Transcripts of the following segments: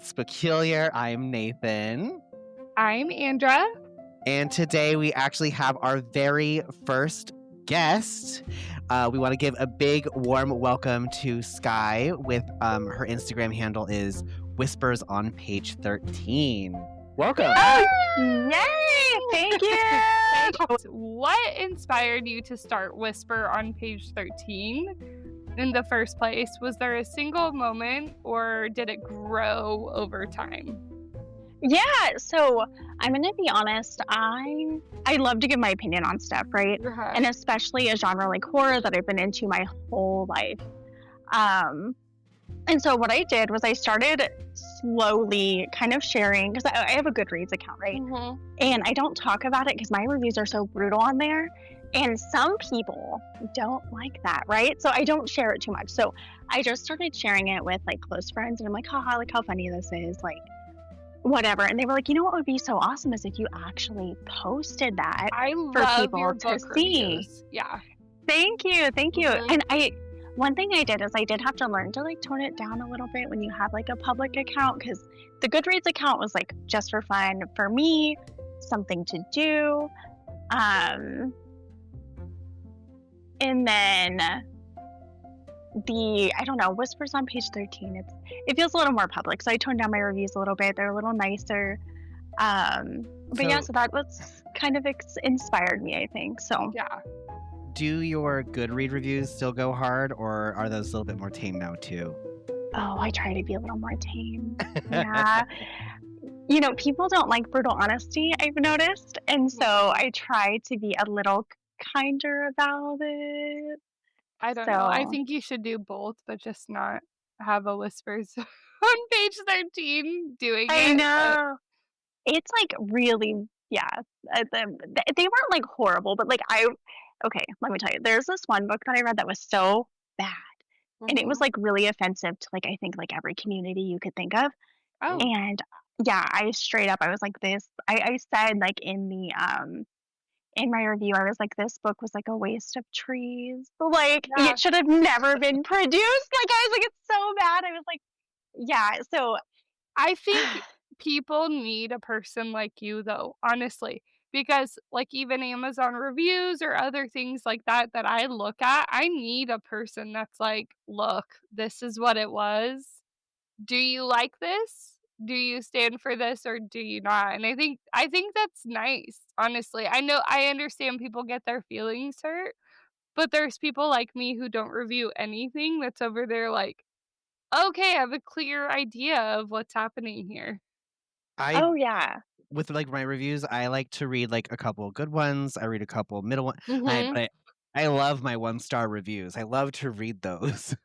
It's Peculiar. I'm Nathan. I'm Andra. And today we actually have our very first guest. We want to give a big warm welcome to Sky with her Instagram handle is Whispers on Page 13. Welcome. Yay! Thank you. What inspired you to start Whisper on Page 13 in the first place? Was there a single moment or did it grow over time? Yeah, so I'm gonna be honest, I love to give my opinion on stuff, right? And especially a genre like horror that I've been into my whole life. And so what I did was I started slowly kind of sharing, because I have a Goodreads account, right? Mm-hmm. And I don't talk about it because my reviews are so brutal on there. And some people don't like that, right? So I don't share it too much. So I just started sharing it with like close friends and I'm like, haha, like how funny this is, like whatever. And they were like, you know what would be so awesome is if you actually posted that for people to see. Reviews. Yeah. Thank you. Mhm. And one thing I did is I did have to learn to like tone it down a little bit when you have like a public account, because the Goodreads account was like just for fun for me, something to do. And then I don't know, Whispers on Page 13, it feels a little more public. So I toned down my reviews a little bit. They're a little nicer. So that was kind of inspired me, I think. So Yeah. Do your Goodread reviews still go hard, or are those a little bit more tame now too? Oh, I try to be a little more tame. Yeah. You know, people don't like brutal honesty, I've noticed. And so I try to be a little kinder about it. I don't know. I think you should do both, but just not have a Whispers on Page 13 doing it. I know. It's like really, yeah. They weren't like horrible, but like okay, let me tell you. There's this one book that I read that was so bad. And it was like really offensive to like I think like every community you could think of. Oh. And yeah, I was like this. I said like in my review, I was like, this book was like a waste of trees. Like Yeah. it should have never been produced. Like I was like, it's so bad. I was like, yeah. So I think people need a person like you, though, honestly, because like even Amazon reviews or other things like that I look at, I need a person that's like, look, this is what it was. Do you like this? Do you stand for this or do you not? And I think that's nice, honestly. I understand people get their feelings hurt, but there's people like me who don't review anything that's over there like, okay, I have a clear idea of what's happening here. oh yeah. With like my reviews, I like to read like a couple good ones. I read a couple middle ones. Mhm. I love my 1-star reviews. I love to read those.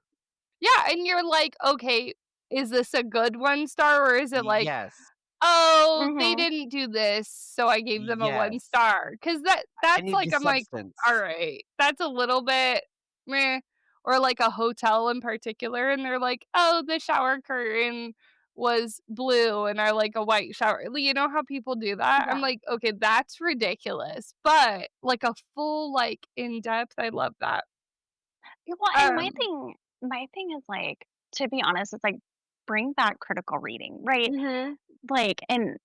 Yeah, and you're like, okay, is this a good 1-star or is it like, Yes. oh, they Mhm. didn't do this, so I gave them a 1 Yes. star? Because I that's need like the I'm like, substance. all right, that's a little bit meh. Or like a hotel in particular, and they're like, oh, the shower curtain was blue and I like a white shower. You know how people do that? I'm Yeah. like, okay, that's ridiculous. But like a full like in depth, I love that. Well, and my Um, thing is like, to be honest, it's like bring back critical reading, right? mhm. Like, and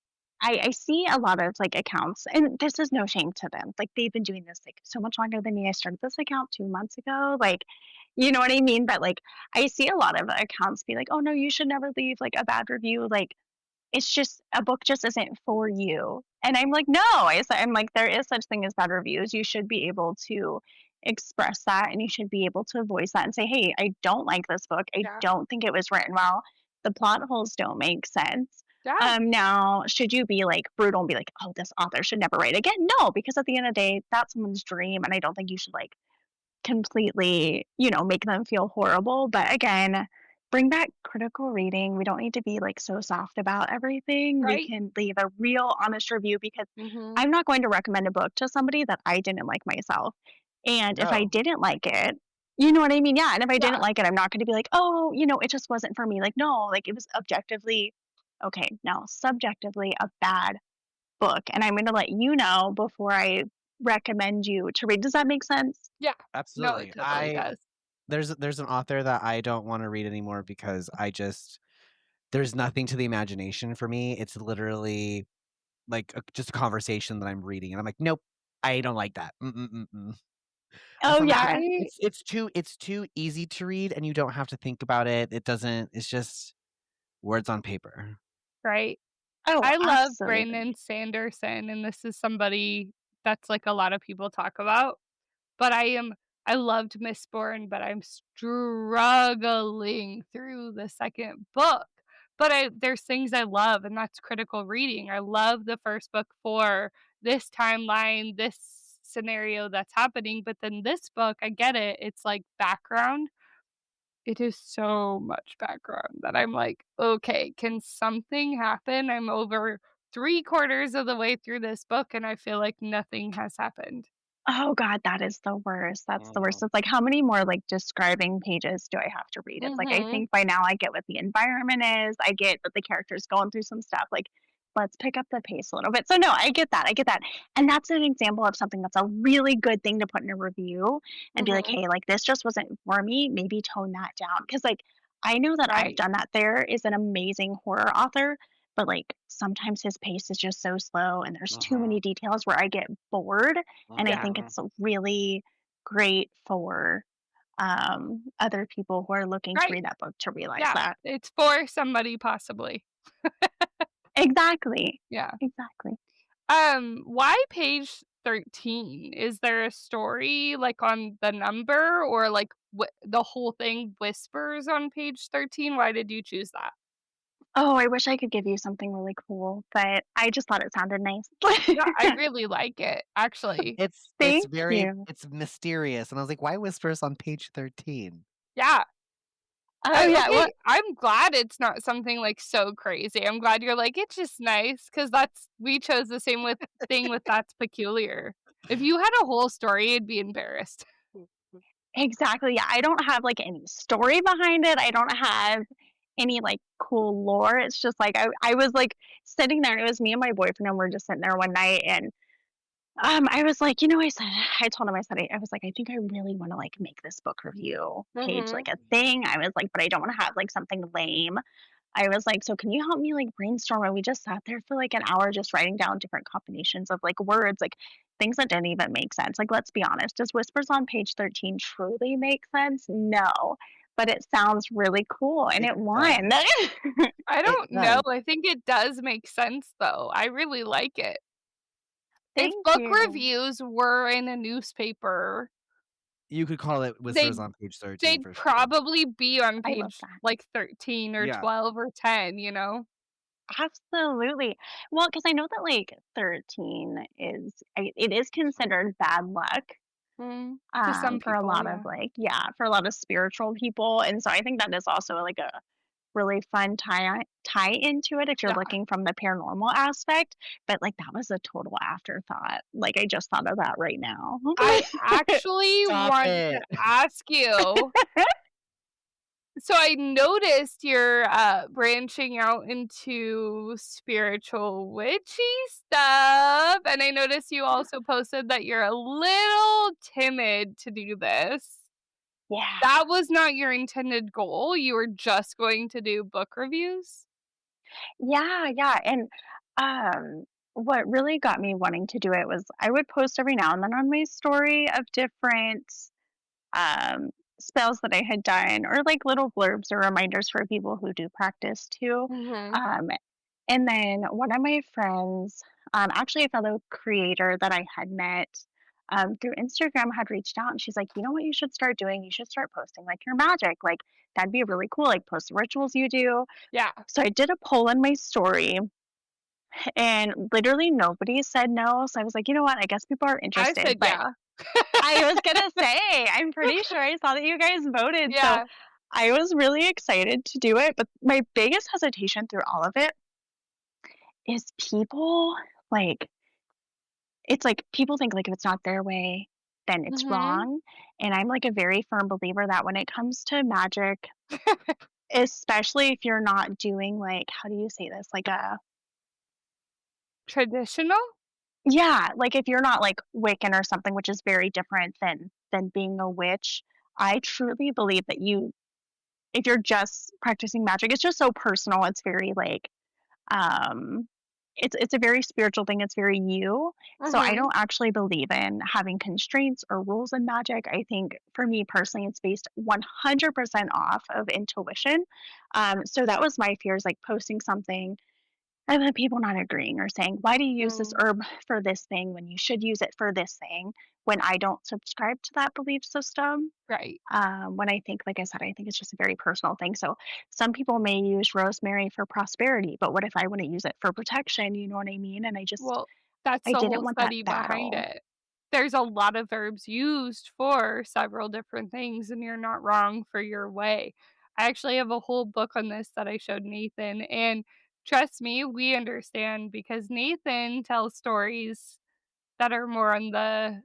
I see a lot of like accounts, and this is no shame to them. Like they've been doing this like so much longer than me. I started this account 2 months ago. Like, you know what I mean? But like I see a lot of accounts be like, oh no, you should never leave like a bad review. Like it's just a book just isn't for you. And I'm like, no, I'm like, there is such thing as bad reviews. You should be able to express that and you should be able to voice that and say, hey, I don't like this book. I Yeah. don't think it was written well. The plot holes don't make sense. Yeah. Now, should you be like brutal and be like, oh, this author should never write again? No, because at the end of the day, that's someone's dream. And I don't think you should like completely, make them feel horrible. But again, bring back critical reading. We don't need to be like so soft about everything. We Right. can leave a real honest review because Mhm. I'm not going to recommend a book to somebody that I didn't like myself. And if I No. didn't like it, you know what I mean? Yeah. And if I Yeah. didn't like it, I'm not going to be like, oh, it just wasn't for me. Like, no, like it was objectively, okay, no, subjectively a bad book. And I'm going to let you know before I recommend you to read. Does that make sense? Yeah. No, Absolutely. it totally does. There's an author that I don't want to read anymore because there's nothing to the imagination for me. It's literally like just a conversation that I'm reading, and I'm like, nope, I don't like that. Mm-mm-mm-mm. I Oh, find yeah. it's too easy to read, and you don't have to think about it. It doesn't. It's just words on paper. right? Oh, I love absolutely. Brandon Sanderson, and this is somebody that's, like, a lot of people talk about, but I loved Mistborn, but I'm struggling through the 2nd book. But there's things I love, and that's critical reading. I love the 1st book for this timeline, this scenario that's happening, but then this book, I get it, it's like background. It is so much background that I'm like, "Okay, can something happen?" I'm over 3/4 of the way through this book, and I feel like nothing has happened. Oh god, that is the worst. That's the worst. Mhm. It's like, how many more, like, describing pages do I have to read? It's like, I Mhm. think by now I get what the environment is, I get that the character's going through some stuff, like, let's pick up the pace a little bit. So, no, I get that, and that's an example of something that's a really good thing to put in a review and be like, Mhm. "Hey, like, this just wasn't for me, maybe tone that down." Because like, I know that I've Right. done that. There is an amazing horror author, but, like, sometimes his pace is just so slow and there's too Uh-huh. many details where I get bored, and I Yeah. think Mhm. it's really great for, other people who are looking to Right. read that book to realize Yeah. that. It's for somebody possibly. Exactly. Yeah. Exactly. Why page 13? Is there a story, like, on the number or, like, the whole thing whispers on page 13? Why did you choose that? Oh, I wish I could give you something really cool, but I just thought it sounded nice. Yeah, I really like it, actually. It's Thank very you. it's mysterious, and I was like, "Why whispers on page 13?" Yeah. Oh, yeah, well, I'm glad it's not something, like, so crazy. I'm glad you're like, "It's just nice," 'cause we chose the same thing with That's Peculiar. If you had a whole story, I'd be embarrassed. exactly, yeah, I don't have, like, any story behind it, I don't have any, like, cool lore, it's just, like, I was, like, sitting there, and it was me and my boyfriend, and we're just sitting there one night, and I was like, you know, I told him, I said, I was like, I think I really want to like make this book review page Mhm. like a thing. I was like, but I don't want to have like something lame. I was like, so can you help me like brainstorm? And we just sat there for like an hour just writing down different combinations of like words, like things that didn't even make sense. Like, let's be honest, does Whispers on page 13 truly make sense? No. But it sounds really cool and It it won. does. I It don't know, does. I think it does make sense, though. I really like it. If Thank book you. reviews were in a newspaper, You could call it whispers they'd on page 13 they'd for sure. probably be on I love page, that. like, 13 or Yeah. 12 or 10, you know? Absolutely. Well, because I know that, like, 13 is it is considered bad luck, Mm, to some for a people, lot of, yeah. like yeah, for a lot of spiritual people, and so I think that is also, like, a really fun tie into it if you're Yeah. looking from the paranormal aspect, but, like, that was a total afterthought. Like, I just thought of that right now. I actually Stop want to it. ask you, so I noticed you're, branching out into spiritual witchy stuff, and I noticed you also posted that you're a little timid to do this. Yeah. That was not your intended goal? You were just going to do book reviews? Yeah, yeah, and, what really got me wanting to do it was I would post every now and then on my story of different um, spells that I had done, or like little blurbs or reminders for people who do practice too. Mhm. Um, and then one of my friends, actually a fellow creator that I had met through Instagram, had reached out and she's like, you know what you should start doing? You should start posting like your magic. Like, that'd be really cool. Like, post the rituals you do. Yeah. So I did a poll in my story and literally nobody said no. So I was like, you know what? I guess people are I interested. said But yeah. I was gonna say, I'm pretty sure I saw that you guys voted, so Yeah. I was really excited to do it, but my biggest hesitation through all of it is people like it's like people think like if it's not their way, then it's Mhm. wrong, and I'm like a very firm believer that when it comes to magic, especially if you're not doing like how do you say this? Like a Traditional? yeah, like if you're not like Wiccan or something, which is very different than being a witch, I truly believe that you if you're just practicing magic, it's just so personal. It's very like um it's a very spiritual thing. It's very you. So I Mhm. don't actually believe in having constraints or rules in magic. I think for me personally, it's based 100% off of intuition. So that was my fears, like posting something and then people not agreeing or saying, "Why do you use this Mm, herb for this thing when you should use it for this thing?" When I don't subscribe to that belief system. right. When I think, like I said, I think it's just a very personal thing. So some people may use rosemary for prosperity, but what if I want to use it for protection? You know what I mean? And Well, that's I the didn't whole want that study behind battle. it. There's a lot of herbs used for several different things, and you're not wrong for your way. I actually have a whole book on this that I showed Nathan, and trust me, we understand because Nathan tells stories that are more on the,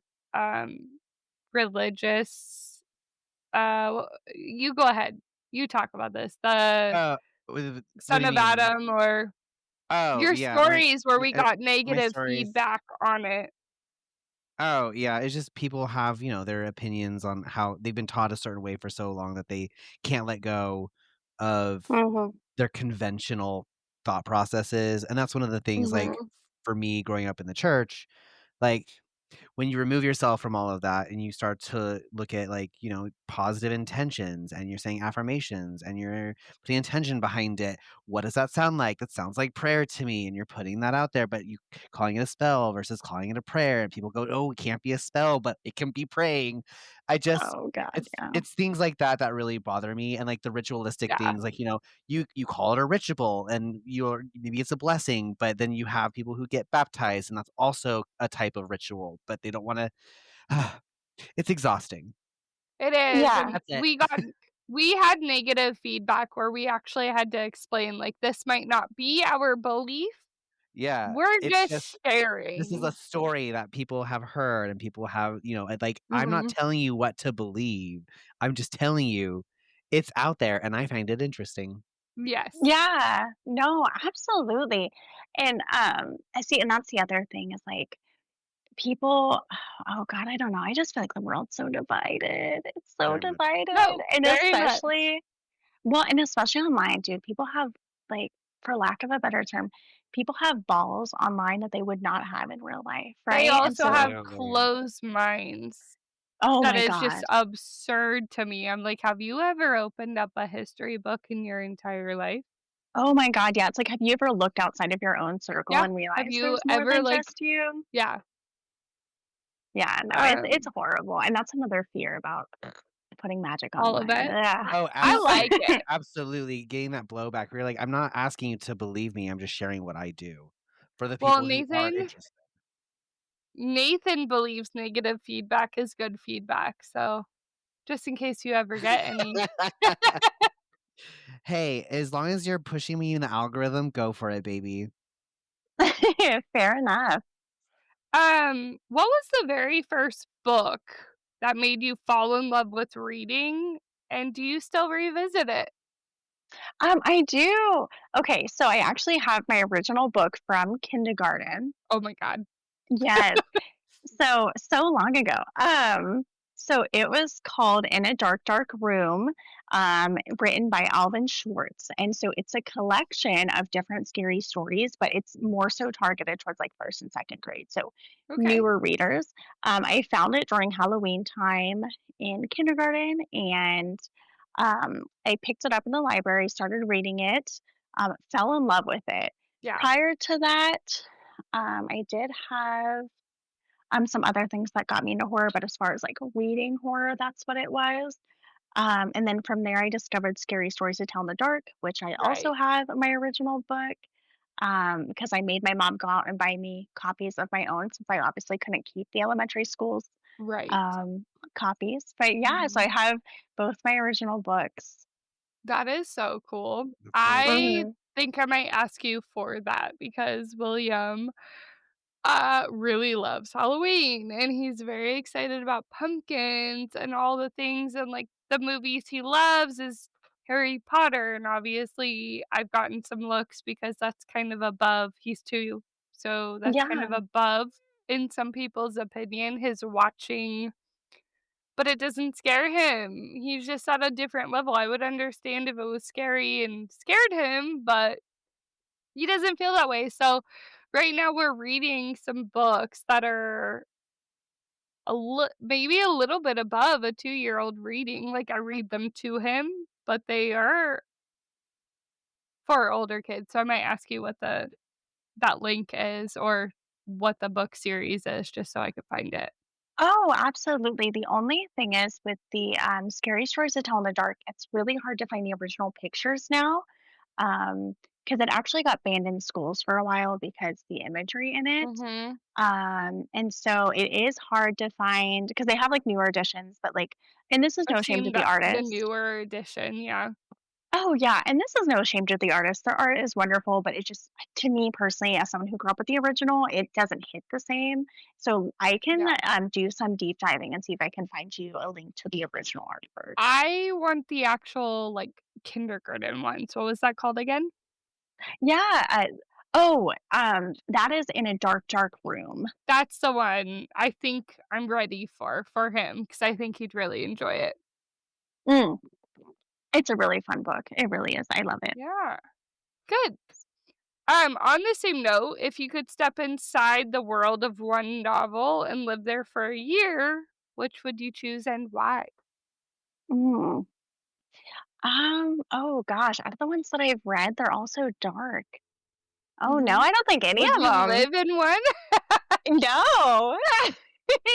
religious, you go ahead. You talk about this. The Uh, what do Son you of mean? Adam or Oh, your yeah, stories where we uh, got my negative stories. feedback on it. Oh, yeah, it's just people have, their opinions on how they've been taught a certain way for so long that they can't let go of Mhm. their conventional thought processes, and that's one of the things, like, Mhm. for me growing up in the church, like when you remove yourself from all of that and you start to look at like positive intentions and you're saying affirmations and you're putting intention behind it, what does that sound like? That sounds like prayer to me, and you're putting that out there, but you calling it a spell versus calling it a prayer, and people go, oh, it can't be a spell but it can be praying. I just Oh God, yeah. it's things like that that really bother me, and like the ritualistic Yeah, things, like you call it a ritual and you're maybe it's a blessing, but then you have people who get baptized and that's also a type of ritual, but they don't want to. It's exhausting. it is, Yeah. and That's it. we had negative feedback where we actually had to explain, like, "This might not be our belief. Yeah, We're it's just just this is a sharing." story that people have heard and people have, and, like, I'm not Mhm. telling you what to believe. I'm just telling you it's out there and I find it interesting. Yes. Yeah. No, absolutely. And I see, and that's the other thing is like people, oh God, I don't know. I just feel like the world's so divided. It's so Very much. divided. No, And very much. especially online, dude, people have like, for lack of a better term, people have balls online that they would not have in real life, They right? And also so, have Really? closed minds. oh That my is just God. absurd to me. I'm like, "Have you ever opened up a history book in your entire life?" Oh my God. Yeah. It's like, have you ever looked outside of your own circle Yeah. and Have realized you there's more ever, than like just you? yeah, Yeah, no, it's um, horrible, and that's another fear about putting magic all of online. it? Ugh. Oh, I like it. absolutely, getting that blowback where you're like, "I'm not asking you to believe me, I'm just sharing what I do," for the Well, people who are interested. Nathan believes negative feedback is good feedback, so just in case you ever get any. Hey, as long as you're pushing me in the algorithm, go for it, baby. Fair enough. What was the very first book that made you fall in love with reading, and do you still revisit it? I do. Okay, so I actually have my original book from kindergarten. Oh my god. Yes. So long ago. So it was called In a Dark, Dark Room, written by Alvin Schwartz. And so it's a collection of different scary stories, but it's more so targeted towards like first and second grade. So Okay. newer readers. I found it during Halloween time in kindergarten, and I picked it up in the library, started reading it, fell in love with it. Yeah, Prior to that, I did have some other things that got me into horror, but as far as like reading horror, that's what it was. And then from there, I discovered Scary Stories to Tell in the Dark, which I also right, have my original book, because I made my mom go out and buy me copies of my own since I obviously couldn't keep the elementary school's right. um, copies. But yeah, so I Mhm. have both my original books. That is so cool. That's really I Hmm. think I might ask you for that because William, really loves Halloween, and he's very excited about pumpkins and all the things, and, like, the movies he loves is Harry Potter, and obviously, I've gotten some looks because that's kind of above he's 2, so that's kind Yeah. of above, in some people's opinion, his watching but it doesn't scare him. He's just at a different level. I would understand if it was scary and scared him, but he doesn't feel that way. So right now we're reading some books that are maybe a little bit above a 2-year-old reading. Like I read them to him, but they are for older kids. So I might ask you what that link is or what the book series is just so I could find it. Oh, absolutely. The only thing is with the scary stories to tell in the dark, it's really hard to find the original pictures now. Because it actually got banned in schools for a while because the imagery in it. Mhm. And so it is hard to find because they have like newer editions, but like, and this is I've no shame to seen the the artist. newer edition, yeah. Oh yeah, and this is no shame to the artist. Their art is wonderful, but it just to me personally, as someone who grew up with the original, it doesn't hit the same. So I can Yeah. do some deep diving and see if I can find you a link to the original artwork. I want the actual, like, kindergarten ones. What was that called again? Yeah. That is in a dark, dark room. That's the one I think I'm ready for him because I think he'd really enjoy it. Mm, it's a really fun book. It really is. I love it. Yeah. Good. On the same note, if you could step inside the world of one novel and live there for a year, which would you choose and why? Mm. Oh gosh, out of the ones that I've read, they're all so dark. Oh no, Mhm. I don't think any Would of you them. live in one? No.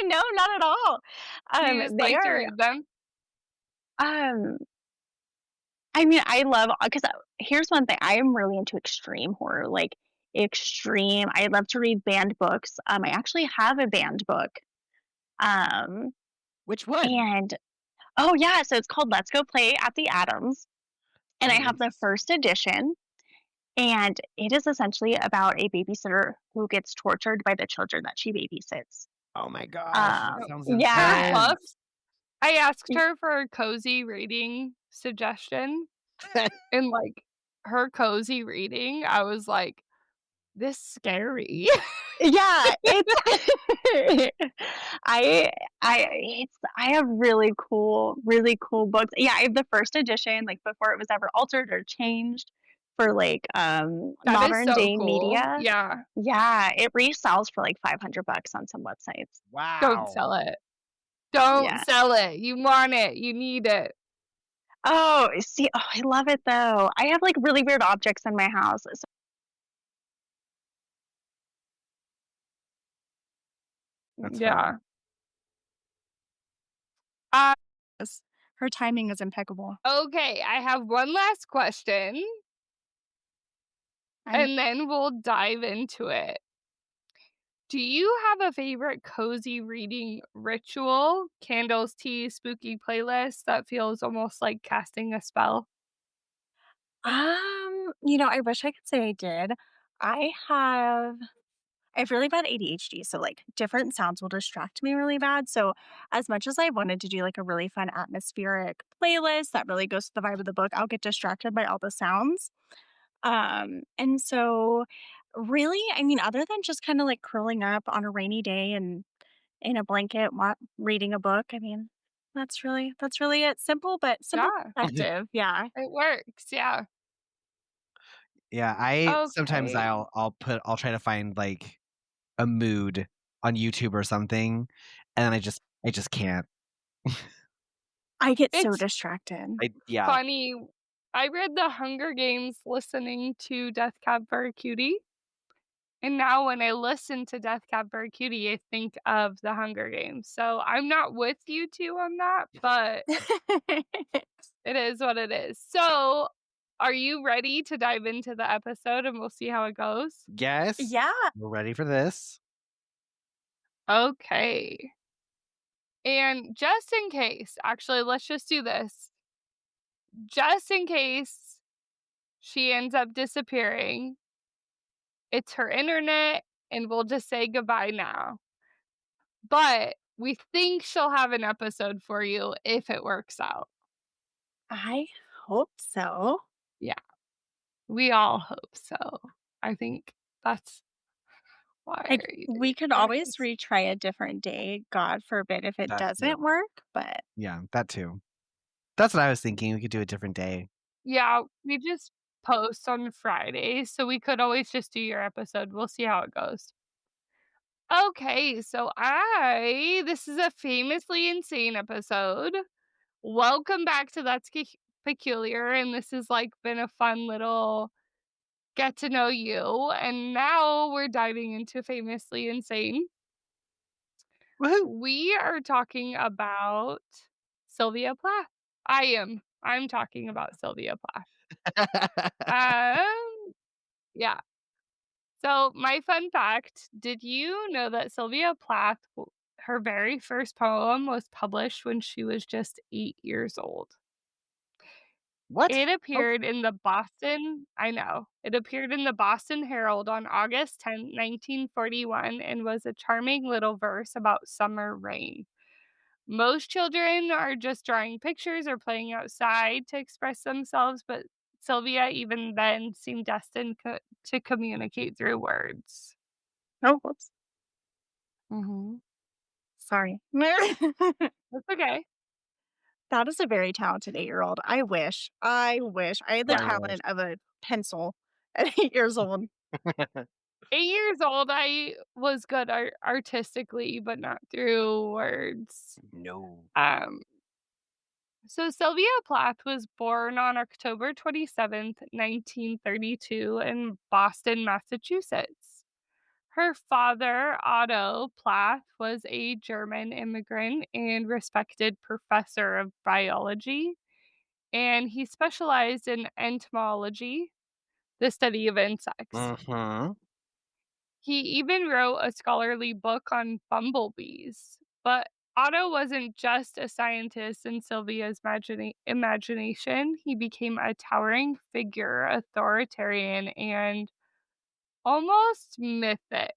No, not at all. You just They like to are, read them? um, I mean, I love because here's one thing, I am really into extreme horror, like, extreme I love to read banned books. I actually have a banned book, um, Which one? and oh, yeah, so it's called Let's Go Play at the Adams, and I have the Nice. first edition. And it is essentially about a babysitter who gets tortured by the children that she babysits. Oh my gosh, that Oh, sounds her Yeah. books? intense. I asked Y her for a cozy reading suggestion, and, like, her cozy reading, I was like, "This scary." Yeah, it's I I have really cool books. Yeah, I have the first edition, like, before it was ever altered or changed for, like, That is modern so day cool. media. Yeah. Yeah, it resells for, like, 500 bucks on some websites. Don't Wow. sell it. Don't Yeah. sell it. You want it. You need it. Oh, see, oh, I love it though. I have, like, really weird objects in my house, so That's Yeah. fun. Uh, Yes. Her timing is impeccable. okay, I have one last question, I'm and then we'll dive into it. Do you have a favorite cozy reading ritual? Candles, tea, spooky playlist that feels almost like casting a spell? I wish I could say I did. I have I have really bad ADHD, so like different sounds will distract me really bad. So as much as I wanted to do like a really fun atmospheric playlist that really goes to the vibe of the book, I'll get distracted by all the sounds. And so really, I mean, other than just kind of like curling up on a rainy day and in a blanket, reading a book, I mean, that's really it. Simple but simple Yeah, effective. Yeah. it works. Yeah. Yeah, I sometimes Okay. I'll try to find like a mood on YouTube or something, and then I just can't. I get so It's distracted. Yeah. funny. I read The Hunger Games listening to Death Cab for a Cutie. And now when I listen to Death Cab for a Cutie, I think of The Hunger Games. So I'm not with you 2 on that, but it is what it is. So, are you ready to dive into the episode and we'll see how it goes? Yes, Yeah. we're ready for this. Okay. And just in case, actually, let's just do this. Just in case she ends up disappearing, it's her internet, and we'll just say goodbye now. But we think she'll have an episode for you if it works out. I hope so. Yeah, we all hope so. I think that's Why Like, are you we doing could always this? retry a different day, God forbid if it That too. doesn't work, but Yeah, that too. That's what I was thinking. We could do a different day. Yeah, we just post on Fridays, so we could always just do your episode. We'll see how it goes. Okay, so this is a famously insane episode. Welcome back to Peculiar, and this has like been a fun little get to know you. And now we're diving into famously insane. Woohoo! We are talking about Sylvia Plath. I'm talking about Sylvia Plath. Yeah. So, my fun fact, did you know that Sylvia Plath, her very first poem was published when she was just 8 years old? What? It Okay. appeared in the Boston I know. It appeared in the Boston Herald on August 10th, 1941, and was a charming little verse about summer rain. Most children are just drawing pictures or playing outside to express themselves, but Sylvia, even then, seemed destined to communicate through words. oh, whoops, Mhm. sorry. That's okay. That is a very talented 8-year-old. I wish I had the I Yeah. wish. talent of a pencil at 8 years old. 8 years old, I was good artistically, but not through words. No. Um, so Sylvia Plath was born on October 27th, 1932 in Boston, Massachusetts. Her father, Otto Plath, was a German immigrant and respected professor of biology, and he specialized in entomology, the study of insects. Mm-hmm. He even wrote a scholarly book on bumblebees. But Otto wasn't just a scientist in Sylvia's imagination. He became a towering figure, authoritarian, and almost mythic.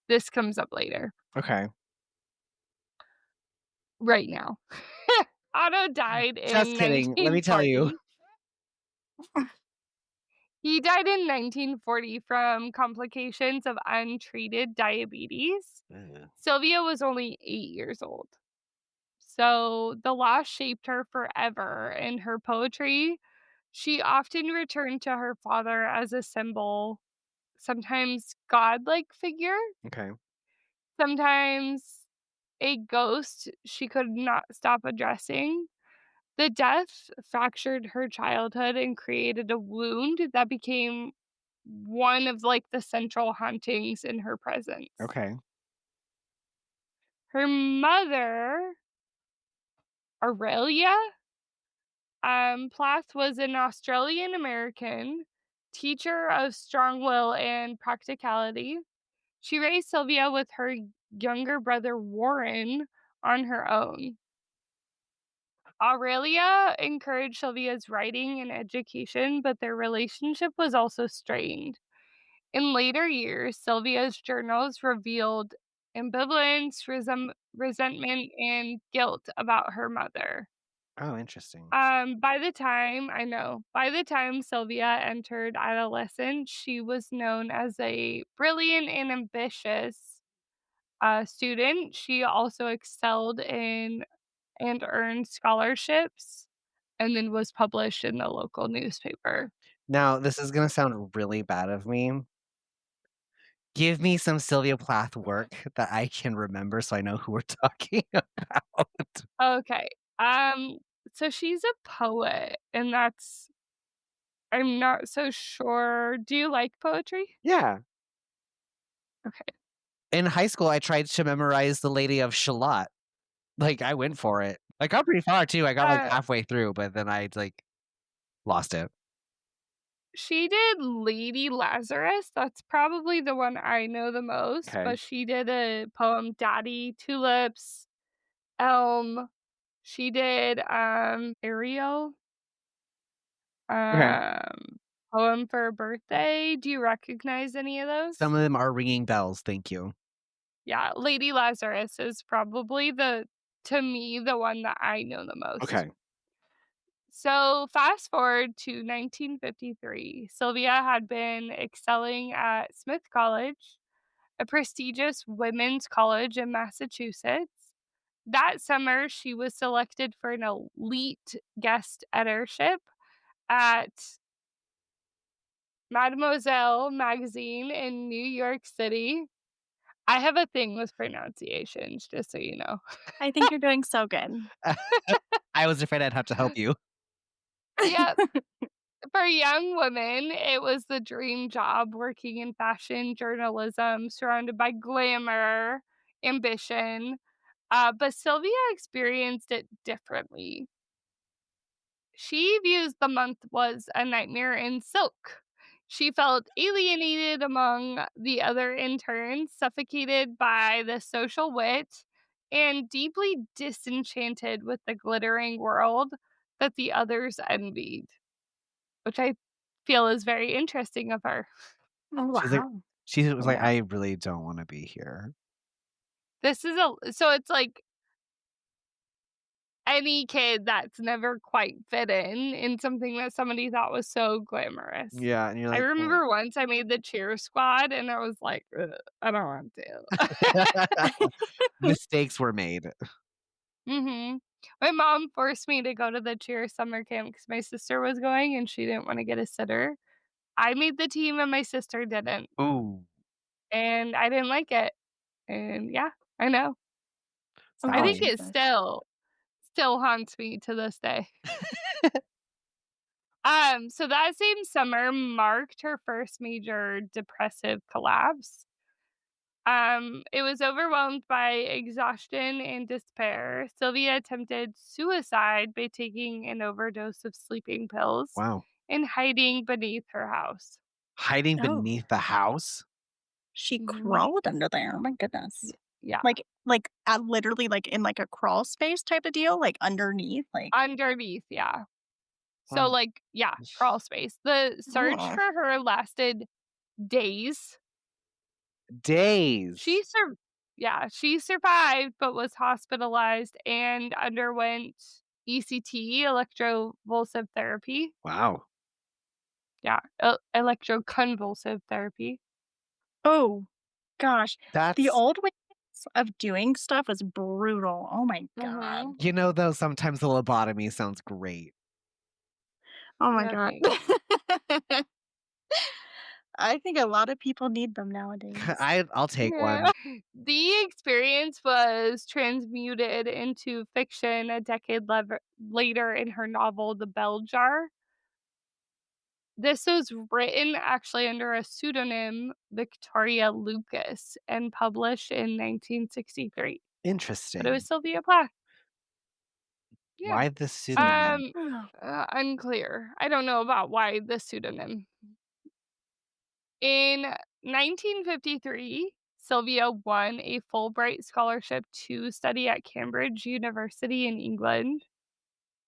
This comes up later. Okay. Right now. Otto died Just in kidding. Let me tell you. 1940. He died in 1940 from complications of untreated diabetes. Ugh. Sylvia was only 8 years old. So the loss shaped her forever. In her poetry, she often returned to her father as a symbol, sometimes godlike figure, Okay. sometimes a ghost she could not stop addressing. The death fractured her childhood and created a wound that became one of like the central hauntings in her presence. Okay. Her mother, Aurelia Plath, was an Australian American teacher of strong will and practicality. She raised Sylvia with her younger brother Warren on her own. Aurelia encouraged Sylvia's writing and education, but their relationship was also strained. In later years, Sylvia's journals revealed ambivalence, resentment, and guilt about her mother. Oh, interesting. By the time Sylvia entered adolescence, she was known as a brilliant and ambitious student. She also excelled in and earned scholarships and then was published in the local newspaper. Now, this is gonna sound really bad of me. Give me some Sylvia Plath work that I can remember so I know who we're talking about. Okay. Um, so she's a poet, and I'm not so sure. Do you like poetry? Yeah. Okay. In high school, I tried to memorize The Lady of Shalott. Like, I went for it. I got pretty far too. I got like Uh, halfway through, but then I like lost it. she did Lady Lazarus. That's probably the one I know the most, Okay. but she did a poem, Daddy, Tulips, Elm. She did Ariel, Okay. um, Poem for a Birthday. Do you recognize any of those? Some of them are ringing bells. Thank you. Yeah, Lady Lazarus is probably to me, the one that I know the most. Okay. So, fast forward to 1953. Sylvia had been excelling at Smith College, a prestigious women's college in Massachusetts. That summer, she was selected for an elite guest editorship at Mademoiselle magazine in New York City. I have a thing with pronunciations, just so you know. I think you're doing so good. I was afraid I'd have to help you. Yep. For young women, it was the dream job working in fashion journalism, surrounded by glamour, ambition. But Sylvia experienced it differently. She views the month was a nightmare in silk. She felt alienated among the other interns, suffocated by the social wit, and deeply disenchanted with the glittering world that the others envied, which I feel is very interesting of her. Oh, She's like, wow. she was like, Yeah. I really don't want to be here. This is so it's like any kid that's never quite fit in something that somebody thought was so glamorous. Yeah, and you're I like, remember once I made the cheer squad and I was like, "Ugh, I don't want to." mistakes were made. Mhm. My mom forced me to go to the cheer summer camp because my sister was going and she didn't wanna get a sitter. I made the team and my sister didn't, Ooh, and I didn't like it, and yeah, I know. I Oh, think sorry. it Jesus. still haunts me to this day. So that same summer marked her first major depressive collapse. It was overwhelmed by exhaustion and despair. Sylvia attempted suicide by taking an overdose of sleeping pills Wow. and hiding beneath her house. Hiding Oh, beneath the house? she Mhm. crawled under there. Oh my goodness. Yeah, Literally, like, in, like, a crawl space type of deal, like, underneath, like underneath, yeah. So, Wow. like, yeah, crawl space. The search oh, for her lasted days. Days. She sur Yeah, she survived, but was hospitalized and underwent ECT, electroconvulsive therapy. Wow. Yeah, electroconvulsive therapy. oh, gosh. The That's, old ways of doing stuff was brutal. Oh my god. Mhm. though, sometimes the lobotomy sounds great. Oh my No god. thanks. I think a lot of people need them nowadays. I'll take Yeah. one. The experience was transmuted into fiction a decade later in her novel, The Bell Jar. This was written actually under a pseudonym, Victoria Lucas, and published in 1963, but it was Interesting. Sylvia Plath. Yeah. Why the pseudonym? Um, Unclear. I don't know about why the pseudonym. In 1953, Sylvia won a Fulbright scholarship to study at Cambridge University in England.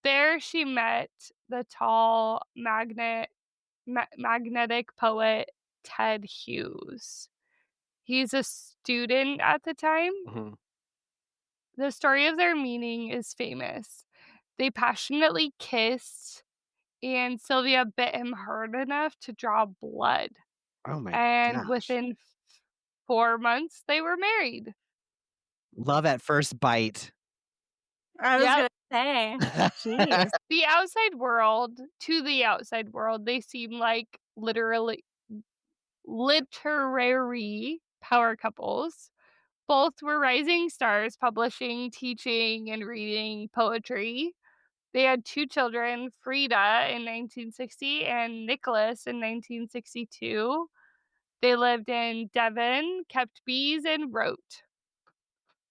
There, she met the tall, magnetic poet Ted Hughes. He's a student at the time. Mhm. The story of their meeting is famous. They passionately kissed, and Sylvia bit him hard enough to draw blood. Oh my And gosh. within 4 months, they were married. Love at first bite. I was Yep. gonna say, jeez. To the outside world, they seem like literary power couples. Both were rising stars, publishing, teaching, and reading poetry. They had 2 children, Frida in 1960 and Nicholas in 1962. They lived in Devon, kept bees, and wrote.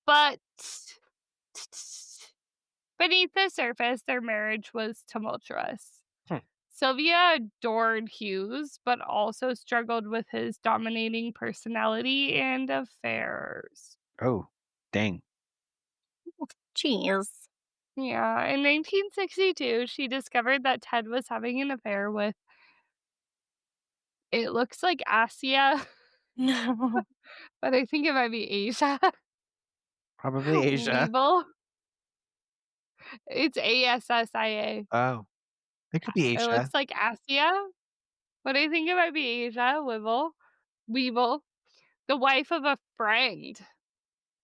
But beneath the surface, their marriage was tumultuous. Hmm. Sylvia adored Hughes, but also struggled with his dominating personality and affairs. Oh, dang. Jeez. Yeah, in 1962, she discovered that Ted was having an affair with, it looks like Asia, but I think it might be Asia. Probably Asia. Weevil. It's Assia. Oh, it could be It Asia. looks like Asia, but I think it might be Asia. Weevil. the wife of a friend.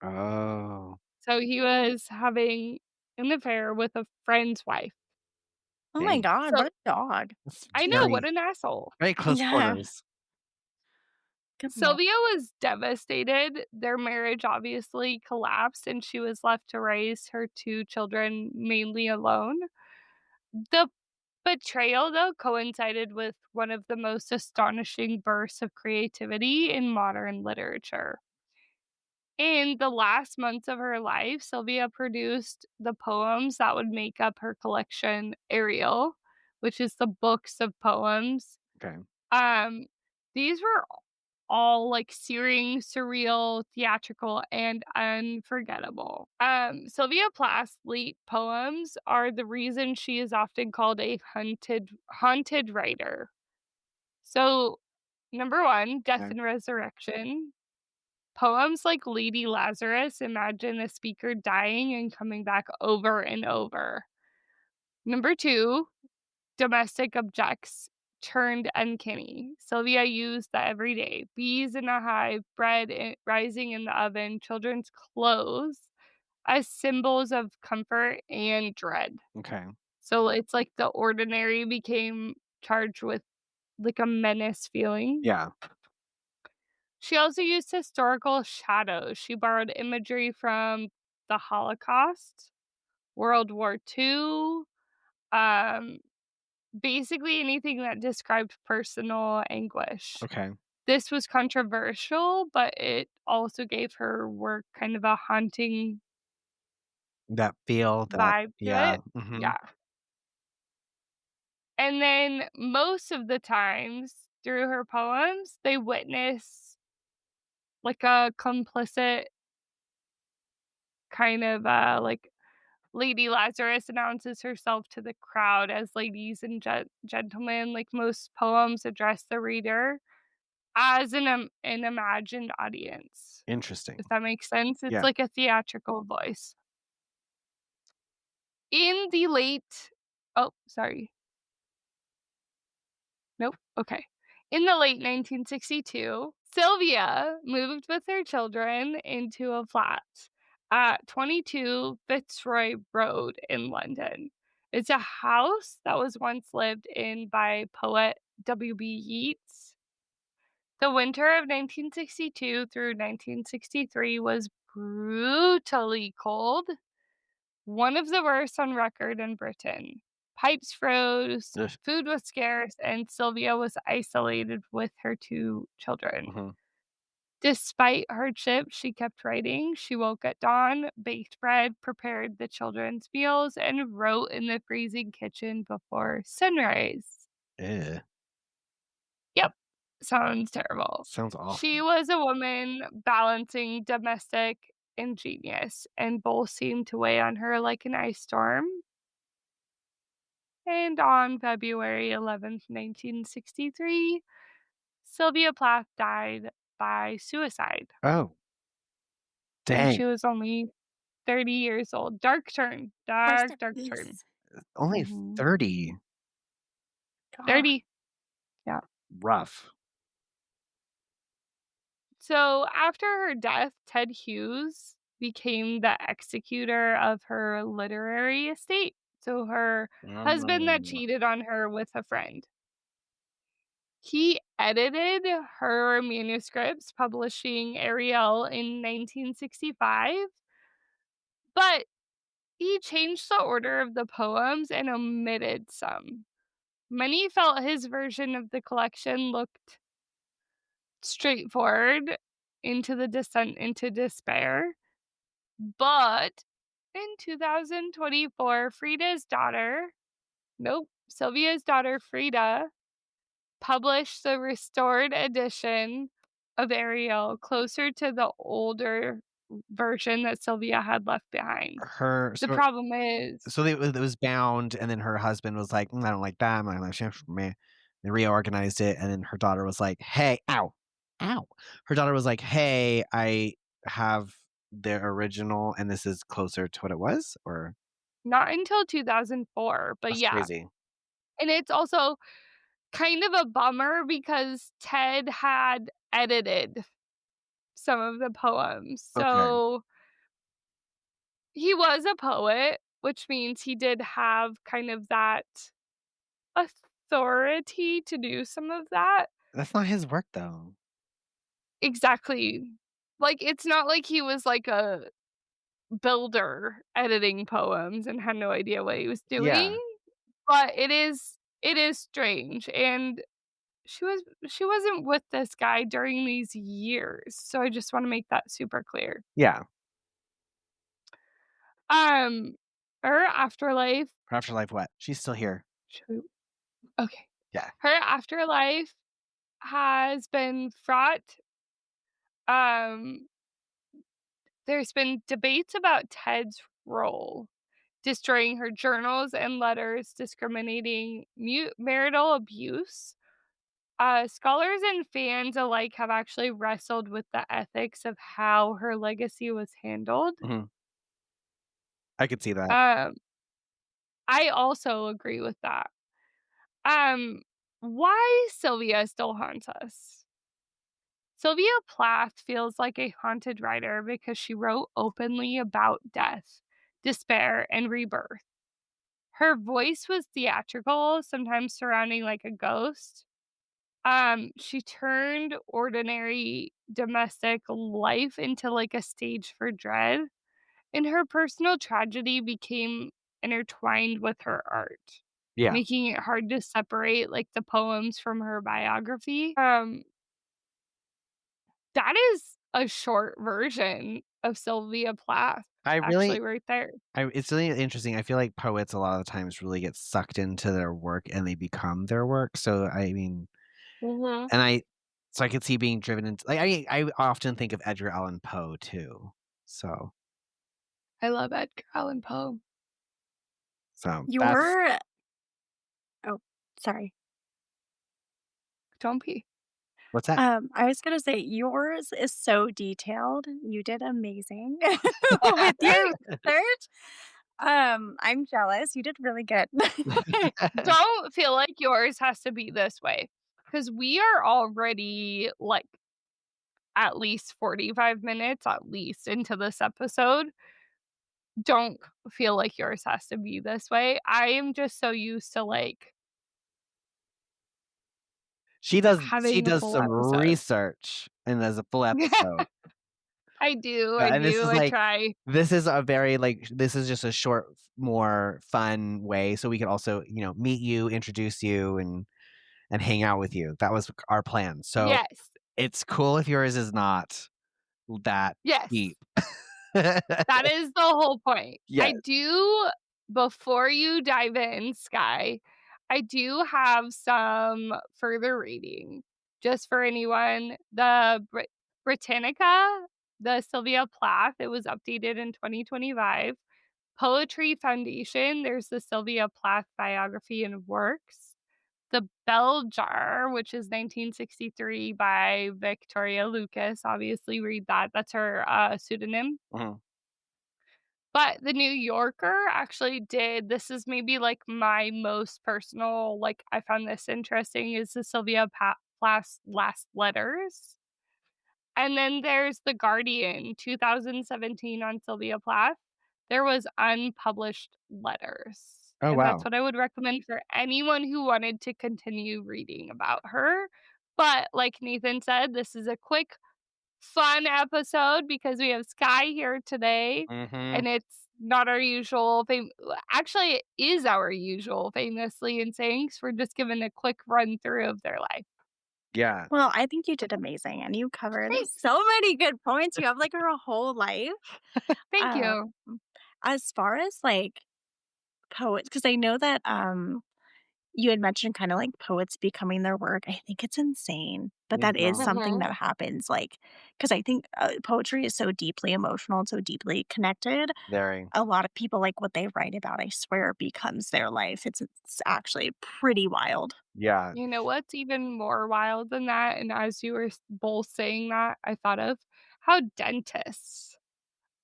Oh, So he was having an affair with a friend's wife. Oh my dang. god, So what a dog. That's I know, what very, an asshole. very close Yeah. quarters. Good lord. Sylvia was devastated. Their marriage obviously collapsed, and she was left to raise her 2 children mainly alone. The betrayal, though, coincided with one of the most astonishing bursts of creativity in modern literature. In the last months of her life, Sylvia produced the poems that would make up her collection Ariel, which is the books of poems. Okay. Um, these were all like searing, surreal, theatrical, and unforgettable. Sylvia Plath's late poems are the reason she is often called a haunted writer. So, number one, Death Okay. and Resurrection. Poems like Lady Lazarus imagine a speaker dying and coming back over and over. Number two, Domestic Objects turned uncanny. Sylvia used the everyday bees in a hive, rising in the oven, children's clothes as symbols of comfort and dread. Okay. So it's like the ordinary became charged with like a menace feeling. Yeah. She also used historical shadows. She borrowed imagery from the Holocaust, World War II, um, basically anything that described personal anguish. Okay. This was controversial, but it also gave her work kind of a haunting That feel, that, vibe to yeah. it. Hmm. Yeah. And then most of the times through her poems, they witness like a complicit kind of like Lady Lazarus announces herself to the crowd as ladies and gentlemen. Like most poems address the reader as an imagined audience, Interesting. if that makes sense. It's Yeah. like a theatrical voice. In the late Oh, sorry. Nope. Okay. In the late 1962, Sylvia moved with her children into a flat at 22 Fitzroy Road in London. It's a house that was once lived in by poet W.B. Yeats. The winter of 1962 through 1963 was brutally cold, one of the worst on record in Britain. Pipes froze, Ugh. food was scarce, and Sylvia was isolated with her 2 children. Mhm. Despite hardship, she kept writing. She woke at dawn, baked bread, prepared the children's meals, and wrote in the freezing kitchen before sunrise. Eh. Yep, sounds terrible. Sounds awful. She was a woman balancing domestic and genius, and both seemed to weigh on her like an ice storm. And on February 11th, 1963, Sylvia Plath died by suicide. Oh, And dang. she was only 30 years old. Dark turn. Rest Dark, in dark turn. peace. Only Mhm. 30. God. 30. Yeah. Rough. So after her death, Ted Hughes became the executor of her literary estate. So her husband that Mm. cheated on her with a friend. He edited her manuscripts, publishing Ariel in 1965, but he changed the order of the poems and omitted some. Many felt his version of the collection looked straightforward into the descent into despair. But in 2024, Sylvia's daughter Frida published the restored edition of Ariel closer to the older version that Sylvia had left behind. Her The so problem is so it was bound, and then her husband was like, I don't like that. I'm not like man. They reorganized it, and then her daughter was like, hey, ow, ow. Her daughter was like, hey, I have the original, and this is closer to what it was, or not until 2004, but that's yeah. crazy. And it's also kind of a bummer because Ted had edited some of the poems. Okay. So he was a poet, which means he did have kind of that authority to do some of that. That's not his work though. Exactly. Like, it's not like he was like a builder editing poems and had no idea what he was doing, Yeah. but it is strange, and she wasn't with this guy during these years, so I just wanna make that super clear. Yeah. Um, her afterlife Her afterlife what? She's still here. shoot, okay. Yeah. Her afterlife has been fraught. Um, there's been debates about Ted's role, destroying her journals and letters, discriminating marital abuse. Scholars and fans alike have actually wrestled with the ethics of how her legacy was handled. Mhm. I could see that. Um, I also agree with that. Um, why Sylvia still haunts us? Sylvia Plath feels like a haunted writer because she wrote openly about death, despair, and rebirth. Her voice was theatrical, sometimes surrounding like a ghost. She turned ordinary domestic life into like a stage for dread, and her personal tragedy became intertwined with her art, Yeah. making it hard to separate like the poems from her biography. That is a short version of Sylvia Plath, I actually, really right there. it's really interesting. I feel like poets a lot of the times really get sucked into their work and they become their work. So I mean, Mhm. and I could see being driven into like I often think of Edgar Allan Poe too. So I love Edgar Allan Poe. that's Your oh, sorry. Don't be. what's that? I was gonna say yours is so detailed. You did amazing with your research. I'm jealous. You did really good. Don't feel like yours has to be this way, because we are already, like, at least 45 minutes, at least, into this episode. Don't feel like yours has to be this way. I am just so used to, like, She having a does full some episode. research and there's a full episode. I And this do, is I like try. this is a very like this is just a short, more fun way so we can also, meet you, introduce you and hang out with you. That was our plan. So Yes, it's cool if yours is not that yes. deep. That is the whole point. Yeah. I do before you dive in, Sky, I do have some further reading just for anyone. The Britannica, the Sylvia Plath, it was updated in 2025. Poetry Foundation, there's the Sylvia Plath biography and works. The Bell Jar, which is 1963 by Victoria Lucas. Obviously, read that. That's her pseudonym. Mhm. But the New Yorker actually did this is maybe, like, my most personal, like, I found this interesting, is the Sylvia Plath's last letters. And then there's The Guardian, 2017 on Sylvia Plath. There was unpublished letters, Oh, and that's wow. what I would recommend for anyone who wanted to continue reading about her. But like Nathan said, this is a quick fun episode because we have Sky here today, Mhm. and it's not our usual actually, it is our usual Famously Insane 'cause we're just giving a quick run through of their life. Yeah. Well, I think you did amazing, and you covered Thanks. so many good points. You have, like, her whole life. Thank Um, you. as far as, like, poets, because I know that, you had mentioned kinda like poets becoming their work. I think it's insane, but that is Mhm. something Mhm. that happens, like, because I think, poetry is so deeply emotional and so deeply connected. Very. A lot of people, like, what they write about, I swear, becomes their life. It's actually pretty wild. Yeah. You know what's even more wild than that, and as you were both saying that, I thought of how dentists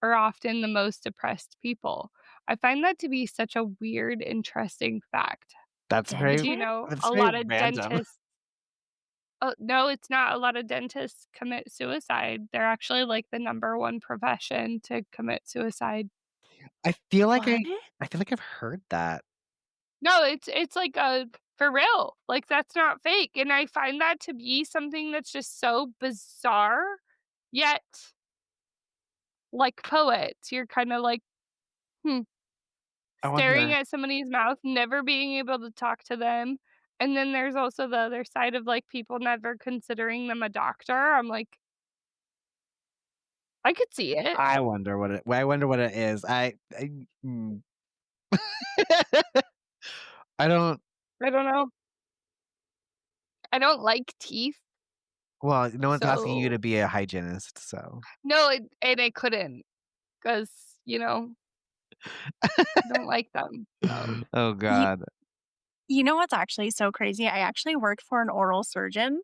are often the most depressed people. I find that to be such a weird, interesting fact. That's very Do you know that's a very lot of random. dentists Oh, no, it's not. A lot of dentists commit suicide. They're actually, like, the number 1 profession to commit suicide. I feel like What? I feel like I've heard that. No, it's like, for real. Like, that's not fake, and I find that to be something that's just so bizarre, yet, like poets, you're kinda like, "Hmm." I Staring wonder. at somebody's mouth, never being able to talk to them, and then there's also the other side of, like, people never considering them a doctor. I'm like, I could see it. I wonder what it is. Mm. I don't. I don't know. I don't like teeth, Well, no one's asking you so to be a hygienist, so. no, and I couldn't, cause don't like them, so Oh You god. you know what's actually so crazy? I actually work for an oral surgeon.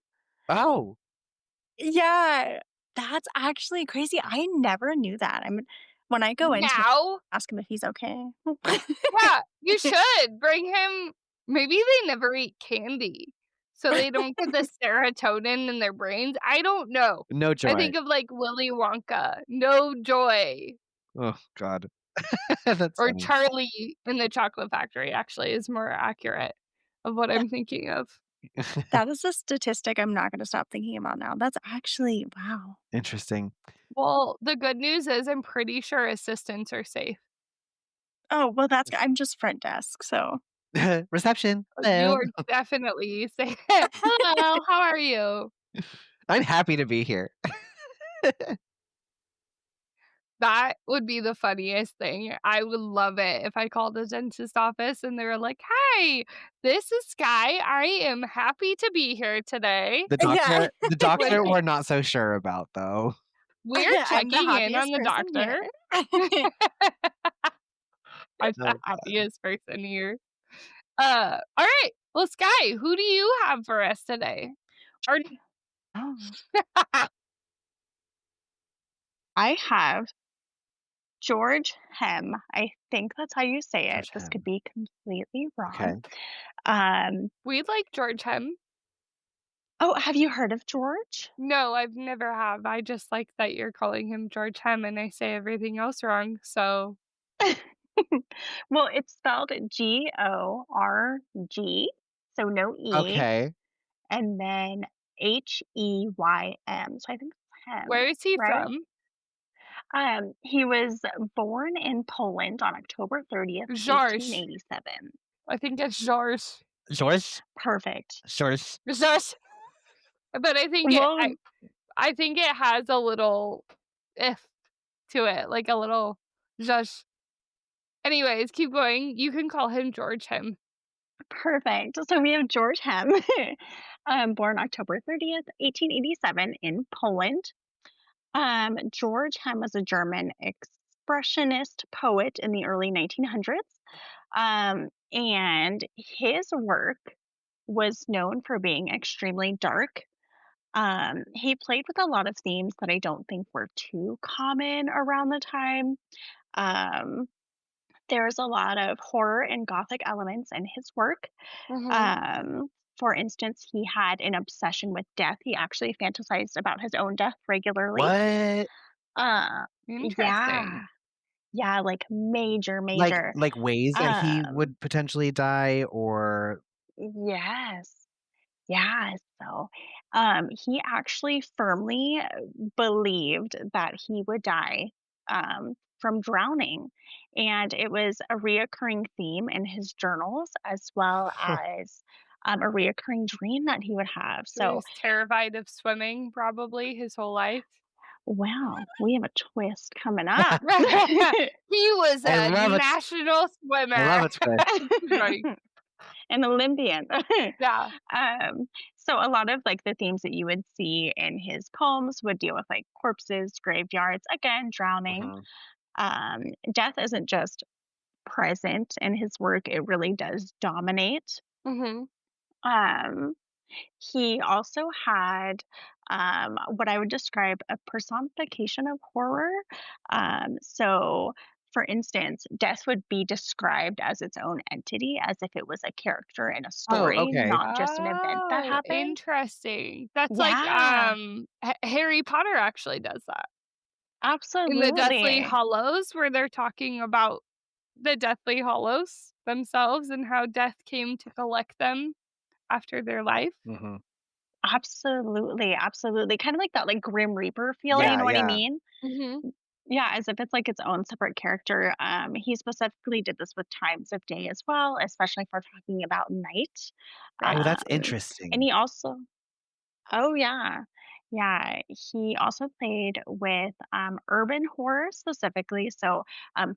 Oh, Yeah, that's actually crazy. I never knew that. When I go into it, now ask him if he's okay. yeah, you should bring him. Maybe they never eat candy, so they don't get the serotonin in their brains. I don't know. no I joy. think of, like, Willy Wonka, no joy, Oh god. That's or funny. Charlie in the Chocolate Factory actually is more accurate of what I'm thinking of. That is a statistic I'm not gonna stop thinking about now. That's actually wow. Interesting. Well, the good news is I'm pretty sure assistants are safe. Oh, well, I'm just front desk, so Reception. You Hello. are definitely safe. Hello, how are you? I'm happy to be here. That would be the funniest thing. I would love it if I called the dentist office and they were like, "Hi, this is Sky. I am happy to be here today. yeah. The Like, doctor we're not so sure about though. we're I'm the checking in on happiest the person doctor." here. I'm the Oh god. happiest person here. All right. Well, Sky, who do you have for us today? Or Oh. I have George Hem. I think that's how you say it. George This could Hem. be completely wrong. Okay. we like George Hem. Oh, have you heard of George? No, I've never have. I just like that you're calling him George Hem and I say everything else wrong. So, Well, it's spelled Gorg, so no E, Okay. and then Heym. So I think it's Hem, where is he right? from? He was born in Poland on October 30th, George. 1887. I think it's George. George. Perfect. George. George. But I think it Well, I think it has a little if to it, like a little George. Anyways, keep going. You can call him George Hem. perfect. So we have George Hem, born October 30th, 1887 in Poland. George Hem was a German expressionist poet in the early 1900s. And his work was known for being extremely dark. He played with a lot of themes that I don't think were too common around the time. Um, there's a lot of horror and gothic elements in his work. Mhm. Um, for instance, he had an obsession with death. He actually fantasized about his own death regularly. What? Uh, yeah, Interesting. yeah, like major, major. Like ways that he Um, would potentially die or yes, yeah. So, he actually firmly believed that he would die from drowning, and it was a reoccurring theme in his journals as well as a reoccurring dream that he would have. He So, was terrified of swimming probably his whole life. wow, we have a twist coming up. He was I a love it. national I love swimmer. it, twist. Right. An Olympian. Yeah. um, so a lot of like the themes that you would see in his poems would deal with like corpses, graveyards, again, drowning. Mhm. Um, Death isn't just present in his work; it really does dominate. Mhm. Um, he also had what I would describe a personification of horror. So for instance, death would be described as its own entity, as if it was a character in a Oh, story, okay. not just an event that Oh, happened. interesting. That's like, Yeah, Harry Potter actually does that. In the Deathly absolutely. Hallows, where they're talking about the Deathly Hallows themselves and how death came to collect them after their life. Hmm. Absolutely, absolutely. Kind of like that like Grim Reaper feeling, you Yeah, know what I yeah. mean? Mhm. Yeah, as if it's like its own separate character. He specifically did this with times of day as well, especially if we're talking about night. Oh, that's And interesting. he also, oh yeah, yeah, he also played with urban horror specifically, so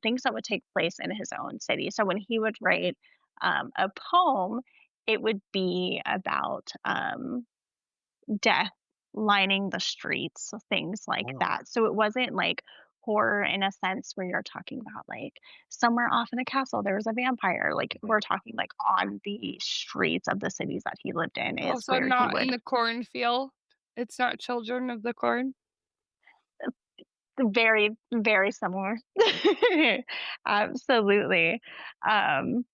things that would take place in his own city. So when he would write a poem, it would be about death lining the streets, things like Oh, that. So it wasn't like horror in a sense where you're talking about like somewhere off in a castle there was a vampire. Like mhm. we're talking like on the streets of the cities that he lived in is Also where he not in would the cornfield. It's not Children of the Corn. very, very similar. Absolutely. Um,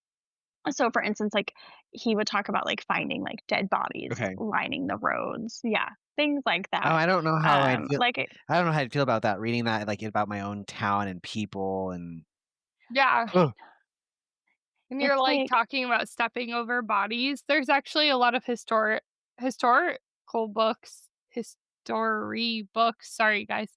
so for instance, like he would talk about like finding like dead bodies Okay. lining the roads. Yeah, things like Oh, that. I don't know how I'd feel. Like I don't know how I'd feel about that. Reading that, like about my own town and people, and Yeah. oh, And you're, it's like, like talking about stepping over bodies. There's actually a lot of historical books, history books, sorry, guys,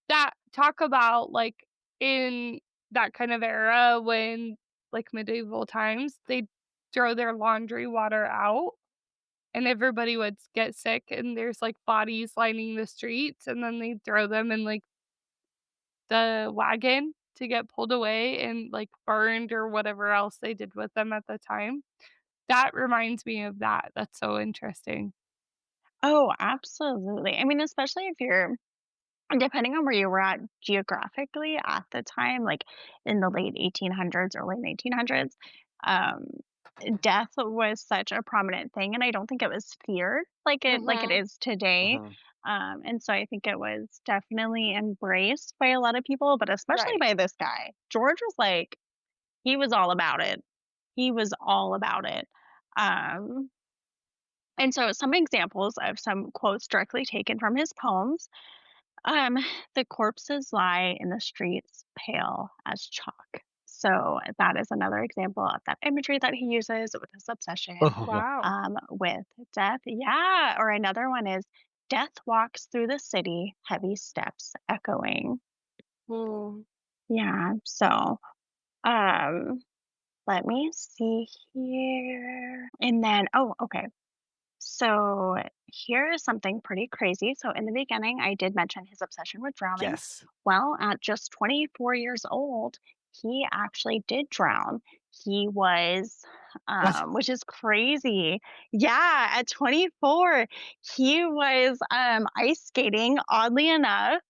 that talk about, like, in that kind of era when, like, medieval times, they'd throw their laundry water out, and everybody would get sick, and there's, like, bodies lining the streets, and then they'd throw them in, like, the wagon to get pulled away and, like, burned or whatever else they did with them at the time. That reminds me of that. That's so interesting. oh, absolutely. I mean, especially if you're depending on where you were at geographically at the time, like in the late 1800s, early 1900s, um, death was such a prominent thing, and I don't think it was feared like it Mhm. is today. mhm. And so I think it was definitely embraced by a lot of people, but especially Right. by this guy. George was like, he was all about it. He was all about it. Um, and so some examples of some quotes directly taken from his poems. Um, the corpses lie in the streets pale as chalk. So that is another example of that imagery that he uses with his obsession Oh, Wow. with death. Yeah. Or another one is death walks through the city, heavy steps echoing. Mm. Yeah. So um let me see here. And then oh, okay. So here is something pretty crazy. So in the beginning, I did mention his obsession with drowning. yes. Well, at just 24 years old, he actually did drown. He was, What? which is crazy. Yeah, at 24, he was ice skating, oddly enough,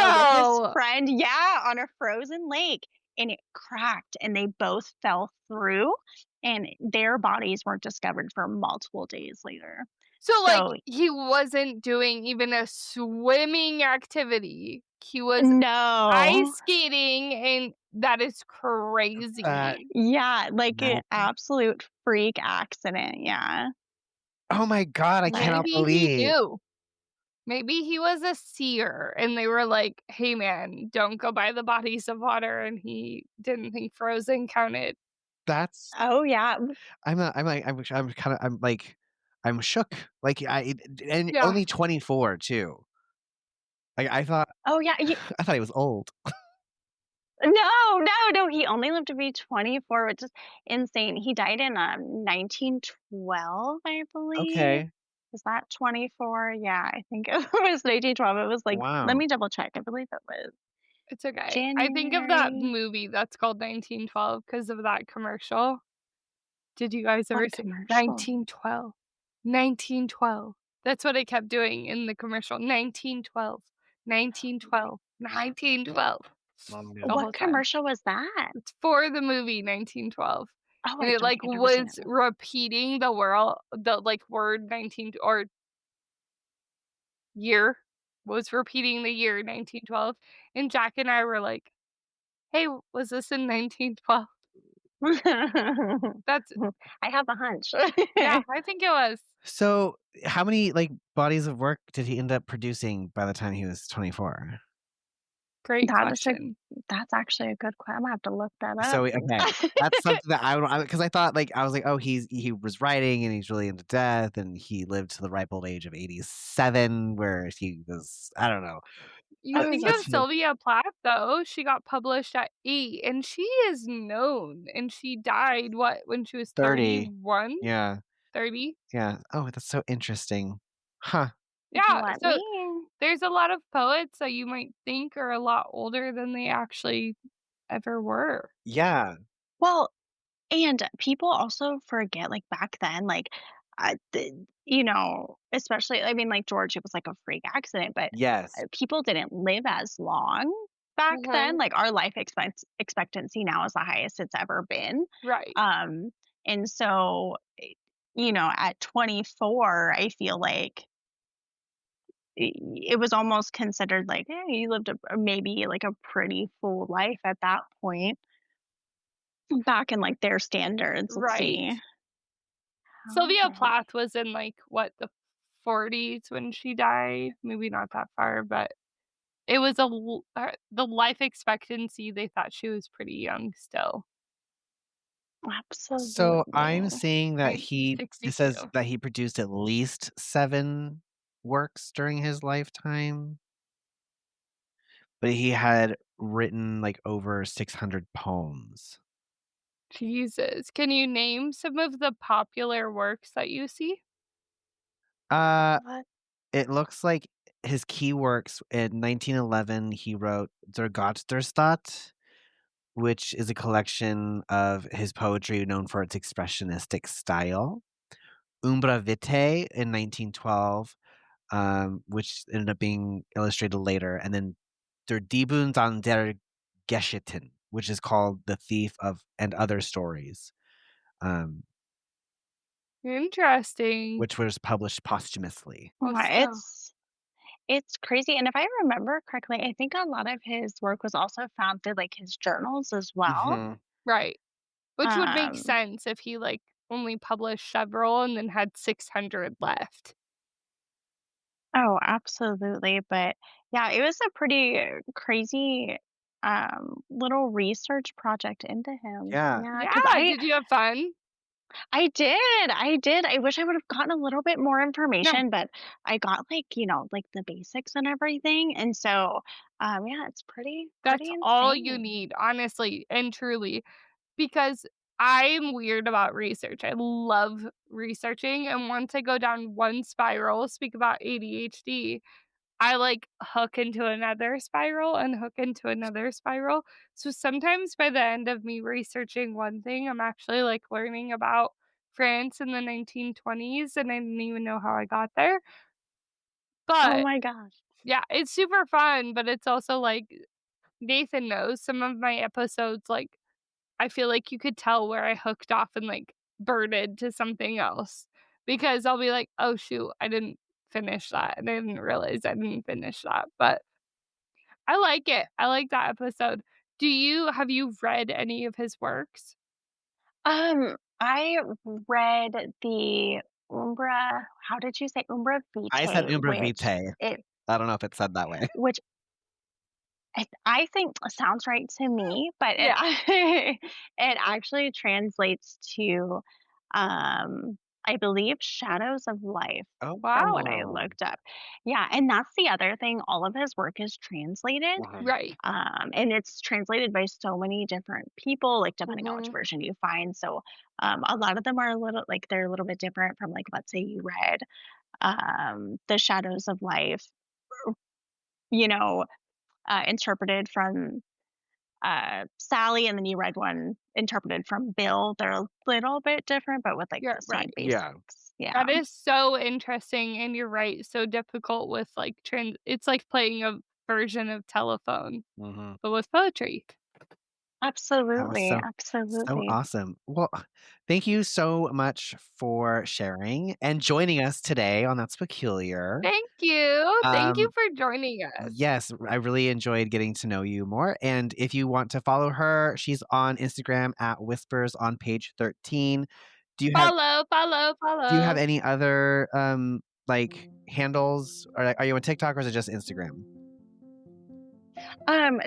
with his No! friend. Yeah, on a frozen lake. And it cracked, and they both fell through, and their bodies weren't discovered for multiple days later. So, like, So, he wasn't doing even a swimming activity. He was ice no. skating, and that is That crazy. Yeah, like an no. absolute freak accident, yeah. Oh my God! I cannot Maybe he believe knew. Maybe he was a seer and they were like, "Hey, man, don't go by the bodies of water," and he didn't think frozen counted. that's. Oh, yeah. I'm kind of. I'm like. I'm shook. Like and Yeah. only 24 too. Like I thought. Oh, yeah, I thought he was old. no, no, no, he only lived to be 24, which is insane. He died in, 1912, I believe. Okay. Is that 24? Yeah, I think it was 1912. It was like let Wow. me double check. I believe it was It's okay. I think of that January. movie that's called 1912 because of that commercial. Did you guys ever What see commercial? 1912? 1912. That's what it kept doing in the commercial. 1912. 1912. 1912. Yeah. The What whole time. commercial was that? It's for the movie 1912. Oh, And I it, don't like, think I've ever seen was that movie. repeating the, like, word 19 or year, was repeating the year 1912, and Jack and I were like, Hey, was this in 1912? That's I have a hunch. yeah, I think it was. So, how many like bodies of work did he end up producing by the time he was 24? Great That is a question. that's actually a good question. I'm gonna have to look that up. So, okay, that's something that I would because I thought like I was like, oh, he was writing and he's really into death and he lived to the ripe old age of 87, where he was I don't know. You think of Such a Sylvia Plath, though, she got published at 8, and she is known, and she died, what, when she was 30. 31? Yeah, 30? yeah. Oh, that's so interesting. Huh. Yeah, Let so me there's a lot of poets that you might think are a lot older than they actually ever were. Yeah. well, and people also forget, like, back then, like, especially, I mean, like, George, it was like a freak accident, but Yes. people didn't live as long back then. Mhm. Like, our life expectancy now is the highest it's ever been. Right. Um, and so, at 24, I feel like it was almost considered like, "Hey, you lived maybe like a pretty full life at that point." Back in, like, their standards, let's Right. see. How Sylvia did Plath was in, like, what, the 40s when she died? Maybe not that far, but it was the life expectancy, they thought she was pretty young still. So I'm absolutely. seeing that it says 1962. that he produced at least 7 works during his lifetime, but he had written like over 600 poems. Jesus. Can you name some of the popular works that you see? Uh, What? it looks like his key works in 1911 he wrote Der Gotterstadt, which is a collection of his poetry known for its expressionistic style. Umbra Vitae in 1912, which ended up being illustrated later, and then Der Diebund an der Geschichten, which is called The Thief of and Other Stories, um, Interesting. which was published posthumously. Oh, Yeah, so it's crazy, and if I remember correctly, I think a lot of his work was also found through, like, his journals as well. Mhm. right. Which would make Um sense if he, like, only published several and then had 600 left. Oh, absolutely, but, yeah, it was a pretty crazy, little research project into him. Yeah. Yeah, because Yeah, did you have fun? I did. I wish I would have gotten a little bit more No. information, but I got, like, like, the basics and everything, and so, yeah, it's That's pretty all you insane. need, honestly and truly, because I'm weird about research. I love researching, and once I go down one spiral, speak about ADHD, I, like, hook into another spiral and hook into another spiral. So sometimes by the end of me researching one thing, I'm actually, like, learning about France in the 1920s, and I didn't even know how I got there. Oh But, my gosh. yeah, it's super fun, but it's also, like, Nathan knows some of my episodes, like, I feel like you could tell where I hooked off and, like, birded to something else because I'll be like, "Oh, shoot, I didn't finish that, and I didn't realize I didn't finish that," but I like it. I like that episode. Have you read any of his works? I read the Umbra how did you say? Umbra I said Vitae, Umbra Vitae. it I don't know if it's said that way. which I think sounds right to me, but it Yeah. it actually translates to, I believe Shadows of Life from what I Wow. Oh. looked up. Yeah, and that's the other thing, all of his work is translated, Mhm. Right. and it's translated by so many different people, like, depending on which Mhm. version you find, so, a lot of them are a little like, they're a little bit different from, like, let's say you read, The Shadows of Life, you know, interpreted from Sally, and then you read one interpreted from Bill. They're a little bit different, but with like Yeah, the same right. Yeah. basics. Yeah. That is so interesting, and you're right, so difficult with, like, it's like playing a version of telephone, Mhm. but with poetry. That was Absolutely, so absolutely. awesome. Well, thank you so much for sharing and joining us today on That's Peculiar. Thank you. Thank you Um, for joining us. yes, I really enjoyed getting to know you more. And if you want to follow her, she's on Instagram at Whispers on page 13. Do you have Follow, follow, do you have follow. any other like handles, or like, are you on TikTok or is it just Instagram?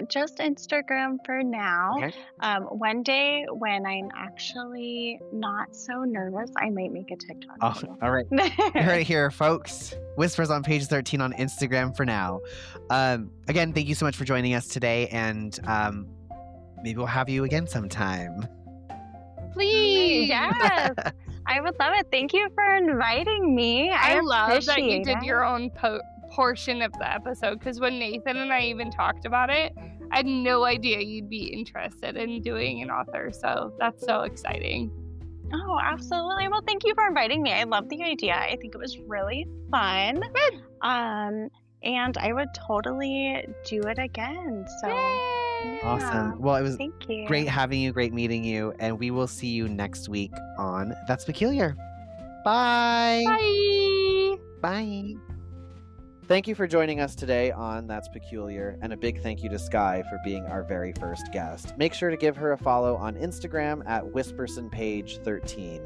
Just Instagram for now. Okay. One day when I'm actually not so nervous, I might make a TikTok Oh, all right. You heard it here, folks. Whispers on page 13 on Instagram for now. Again, thank you so much for joining us today, and maybe we'll have you again sometime. Please. Yes, I would love it. Thank you for inviting me. I love that you appreciate did it. your own portion of the episode because when Nathan and I even talked about it, I had no idea you'd be interested in doing an author. So that's so exciting. Oh, absolutely. Well, thank you for inviting me. I love the idea. I think it was really fun. Good. And I would totally do it again. So, Yay. Awesome. Well, it was thank you. great having you, great meeting you, and we will see you next week on That's Peculiar. Bye. Bye. Bye. Thank you for joining us today on That's Peculiar, and a big thank you to Sky for being our very first guest. Make sure to give her a follow on Instagram at WhispersonPage13.